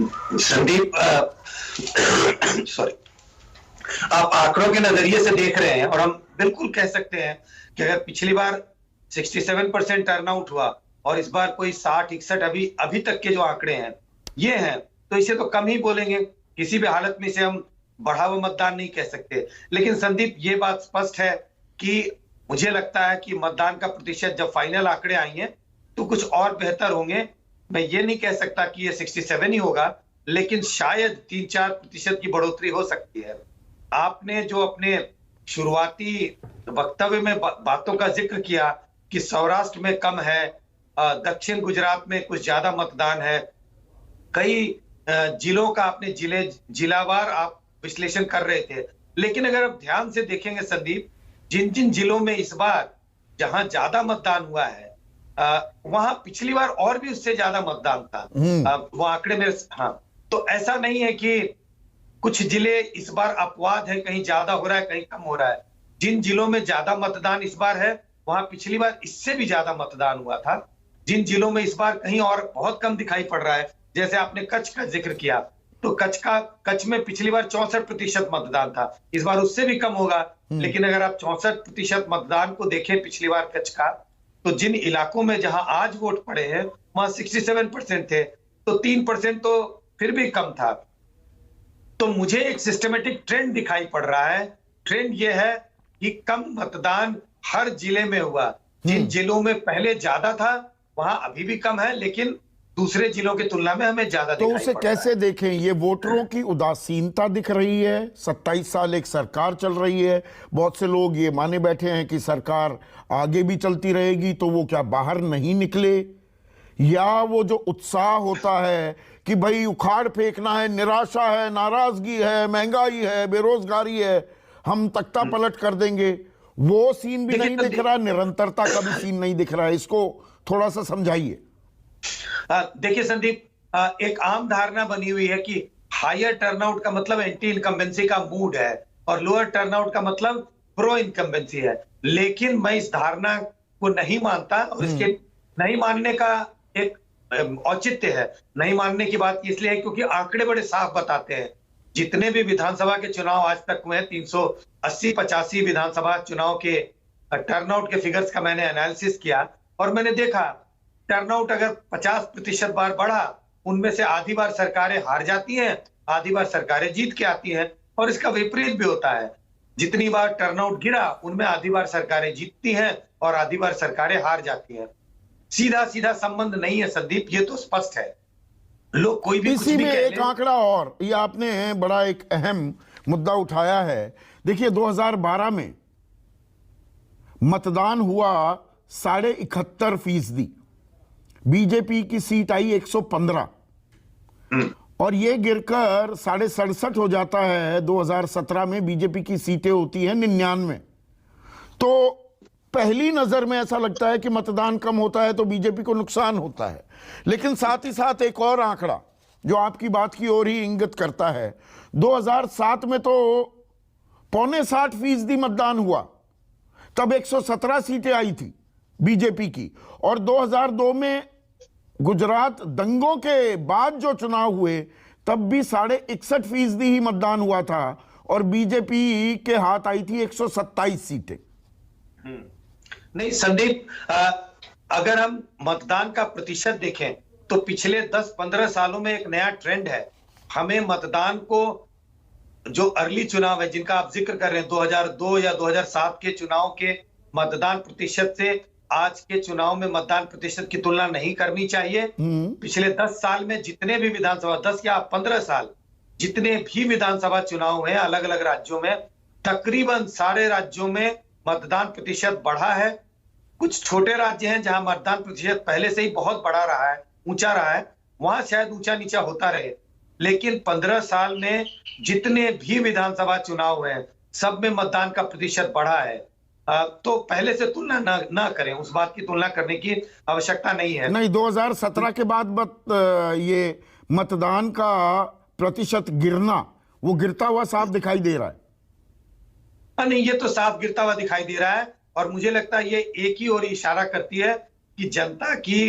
Sandeep, sorry, आप आंकड़ों के नजरिए से देख रहे हैं और हम बिल्कुल कह सकते हैं कि अगर पिछली बार 67% टर्नआउट हुआ और इस बार कोई 60-61 अभी अभी तक के जो आंकड़े हैं ये हैं, तो इसे तो कम ही बोलेंगे। किसी भी हालत में इसे हम बढ़ा हुआ मतदान नहीं कह सकते। लेकिन संदीप, ये बात स्पष्ट है कि मुझे लगता है कि मतदान का प्रतिशत जब फाइनल आंकड़े आएंगे तो कुछ और बेहतर होंगे। मैं ये नहीं कह सकता कि ये 67 ही होगा, लेकिन शायद 3-4% की बढ़ोतरी हो सकती है। आपने जो अपने शुरुआती वक्तव्य में बातों का जिक्र किया कि सौराष्ट्र में कम है, दक्षिण गुजरात में कुछ ज्यादा मतदान है, कई जिलों का आपने जिलावार आप विश्लेषण कर रहे थे। लेकिन अगर आप ध्यान से देखेंगे संदीप, जिन जिन जिलों में इस बार जहां ज्यादा मतदान हुआ है वहां पिछली बार और भी उससे ज्यादा मतदान था। वो आंकड़े में, हाँ, तो ऐसा नहीं है कि कुछ जिले इस बार अपवाद है, कहीं ज्यादा हो रहा है कहीं कम हो रहा है। जिन जिलों में ज्यादा मतदान इस बार है वहां पिछली बार इससे भी ज्यादा मतदान हुआ था। जिन जिलों में इस बार कहीं और बहुत कम दिखाई पड़ रहा है, जैसे आपने कच्छ का जिक्र किया, तो कच्छ में पिछली बार 64% मतदान था, इस बार उससे भी कम होगा। लेकिन अगर आप 64% मतदान को देखें पिछली बार कच्छ का, तो जिन इलाकों में जहां आज वोट पड़े हैं वहां 67% थे, तो 3% तो फिर भी कम था। तो मुझे एक सिस्टमेटिक ट्रेंड दिखाई पड़ रहा है। ट्रेंड यह है कि कम मतदान हर जिले में हुआ। जिन जिलों में पहले ज्यादा था वहां अभी भी कम है, लेकिन दूसरे जिलों की तुलना में हमें ज्यादा तो दिखाई उसे पड़ रहा कैसे है। देखें? ये वोटरों की उदासीनता दिख रही है। 27 साल एक सरकार चल रही है, बहुत से लोग ये माने बैठे हैं कि सरकार आगे भी चलती रहेगी, तो वो क्या बाहर नहीं निकले? या वो जो उत्साह होता है कि भाई उखाड़ फेंकना है, निराशा है, नाराजगी है, महंगाई है, बेरोजगारी है, हम तख्ता पलट कर देंगे, वो सीन भी नहीं दिख रहा, निरंतरता का भी सीन नहीं दिख रहा है। इसको थोड़ा सा समझाइए। देखिए संदीप, एक आम धारणा बनी हुई है कि हायर टर्नआउट का मतलब एंटी इनकम्बेंसी का मूड है और लोअर टर्नआउट का मतलब प्रो इनकम्बेंसी है। लेकिन मैं इस धारणा को नहीं मानता और इसके नहीं मानने का एक औचित्य है। नहीं मानने की बात इसलिए है क्योंकि आंकड़े बड़े साफ बताते हैं। जितने भी विधानसभा के चुनाव आज तक हुए, 380-85 विधानसभा चुनाव के टर्नआउट के फिगर्स का मैंने एनालिसिस किया और मैंने देखा टर्नआउट अगर 50% बार बढ़ा, उनमें से आधी बार सरकारें हार जाती हैं, आधी बार सरकारें जीत के आती हैं। और इसका विपरीत भी होता है, जितनी बार टर्नआउट गिरा उनमें आधी बार सरकारें जीतती हैं और आधी बार सरकारें हार जाती हैं। सीधा सीधा संबंध नहीं है संदीप, ये तो स्पष्ट है। लोग कोई भी इसी में एक आंकड़ा और, ये आपने बड़ा एक अहम मुद्दा उठाया है। देखिए 2012 में मतदान हुआ 71.5%, बीजेपी की सीट आई 115 और ये गिरकर 67.5 हो जाता है। 2017 में बीजेपी की सीटें होती हैं 99। तो पहली नजर में ऐसा लगता है कि मतदान कम होता है तो बीजेपी को नुकसान होता है। लेकिन साथ ही साथ एक और आंकड़ा जो आपकी बात की ओर ही इंगित करता है, 2007 में तो 65.25% मतदान हुआ, तब 117 सीटें आई थी बीजेपी की। और 2002 में गुजरात दंगों के बाद जो चुनाव हुए तब भी 61.5% ही मतदान हुआ था और बीजेपी के हाथ आई थी 127 सीटें। नहीं संदीप, अगर हम मतदान का प्रतिशत देखें तो पिछले 10-15 सालों में एक नया ट्रेंड है। हमें मतदान को, जो अर्ली चुनाव है जिनका आप जिक्र कर रहे हैं, 2002 या 2007 के चुनाव के मतदान प्रतिशत से आज के चुनाव में मतदान प्रतिशत की तुलना नहीं करनी चाहिए। पिछले 10 साल में जितने भी विधानसभा, 10 या 15 साल जितने भी विधानसभा चुनाव हुए अलग अलग राज्यों में, तकरीबन सारे राज्यों में मतदान प्रतिशत बढ़ा है। कुछ छोटे राज्य हैं जहां मतदान प्रतिशत पहले से ही बहुत बड़ा रहा है, ऊंचा रहा है, वहां शायद ऊंचा नीचा होता रहे। लेकिन 15 साल में जितने भी विधानसभा चुनाव हुए सब में मतदान का प्रतिशत बढ़ा है। तो पहले से तुलना ना करें, उस बात की तुलना करने की आवश्यकता नहीं है। नहीं, 2017 के बाद ये मतदान का प्रतिशत गिरना, वो गिरता हुआ साफ दिखाई दे रहा है। नहीं, ये तो साफ गिरता हुआ दिखाई दे रहा है और मुझे लगता है ये एक ही ओर इशारा करती है कि जनता की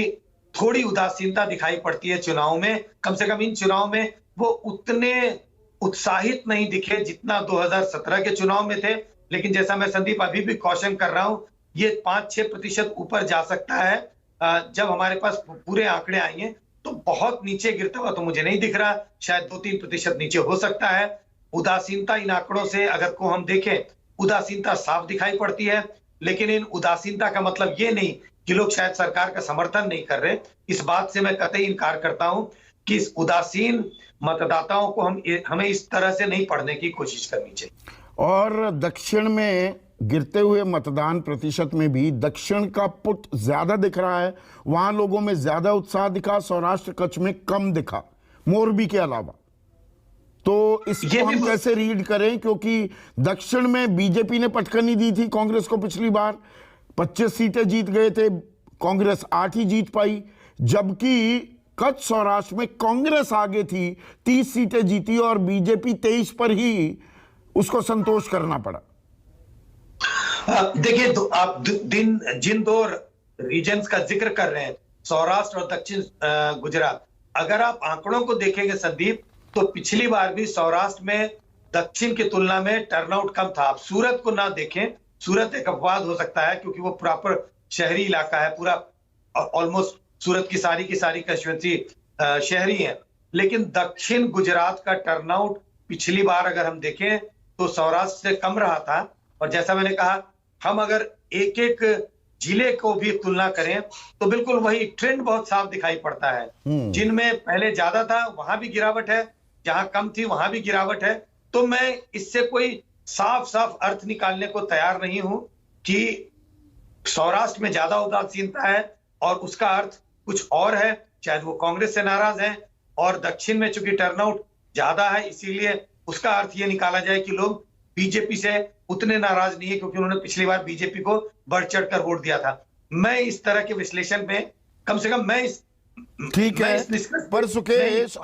थोड़ी उदासीनता दिखाई पड़ती है चुनाव में। कम से कम इन चुनाव में वो उतने उत्साहित नहीं दिखे जितना 2017 के चुनाव में थे। लेकिन जैसा मैं संदीप अभी भी कॉशन कर रहा हूं, ये 5-6% ऊपर जा सकता है। जब हमारे पास पूरे आंकड़े आएंगे तो बहुत नीचे गिरता हुआ तो मुझे नहीं दिख रहा, शायद 2-3% नीचे हो सकता है। उदासीनता इन आंकड़ों से अगर को हम देखें, उदासीनता साफ दिखाई पड़ती है। लेकिन इन उदासीनता का मतलब ये नहीं कि लोग शायद सरकार का समर्थन नहीं कर रहे। इस बात से मैं कतई इनकार करता हूं कि इस उदासीन मतदाताओं को हमें इस तरह से नहीं पढ़ने की कोशिश करनी चाहिए। और दक्षिण में गिरते हुए मतदान प्रतिशत में भी दक्षिण का पुट ज्यादा दिख रहा है, वहां लोगों में ज्यादा उत्साह दिखा, सौराष्ट्र कच्छ में कम दिखा, मोरबी के अलावा। तो इसको हम कैसे रीड करें, क्योंकि दक्षिण में बीजेपी ने पटकनी दी थी कांग्रेस को, पिछली बार 25 सीटें जीत गए थे, कांग्रेस 8 ही जीत पाई, जबकि कच्छ सौराष्ट्र में कांग्रेस आगे थी, 30 सीटें जीती और बीजेपी 23 पर ही उसको संतोष करना पड़ा। देखिए, आप जिन दो रीजन्स का जिक्र कर रहे हैं, सौराष्ट्र और दक्षिण गुजरात, अगर आप आंकड़ों को देखेंगे संदीप, तो पिछली बार भी सौराष्ट्र में दक्षिण की तुलना में टर्नआउट कम था। आप सूरत को ना देखें, सूरत एक अपवाद हो सकता है क्योंकि वो प्रॉपर शहरी इलाका है, पूरा ऑलमोस्ट सूरत की सारी कंस्टिट्यूएंसी शहरी है। लेकिन दक्षिण गुजरात का टर्नआउट पिछली बार अगर हम देखें तो सौराष्ट्र से कम रहा था। और जैसा मैंने कहा, हम अगर एक एक जिले को भी तुलना करें तो बिल्कुल वही ट्रेंड बहुत साफ दिखाई पड़ता है। जिनमें पहले ज्यादा था वहां भी गिरावट है, जहां कम थी वहां भी गिरावट है। तो मैं इससे कोई साफ अर्थ निकालने को तैयार नहीं हूं कि सौराष्ट्र में ज्यादा उदासीनता है और उसका अर्थ कुछ और है, शायद वो कांग्रेस से नाराज है, और दक्षिण में चूंकि टर्नआउट ज्यादा है इसीलिए उसका अर्थ ये निकाला जाए कि लोग बीजेपी से उतने नाराज नहीं है क्योंकि उन्होंने पिछली बार बीजेपी को बढ़ चढ़कर वोट दिया था। मैं इस तरह के विश्लेषण में कम से कम मैं इस ठीक है, पर सुकेश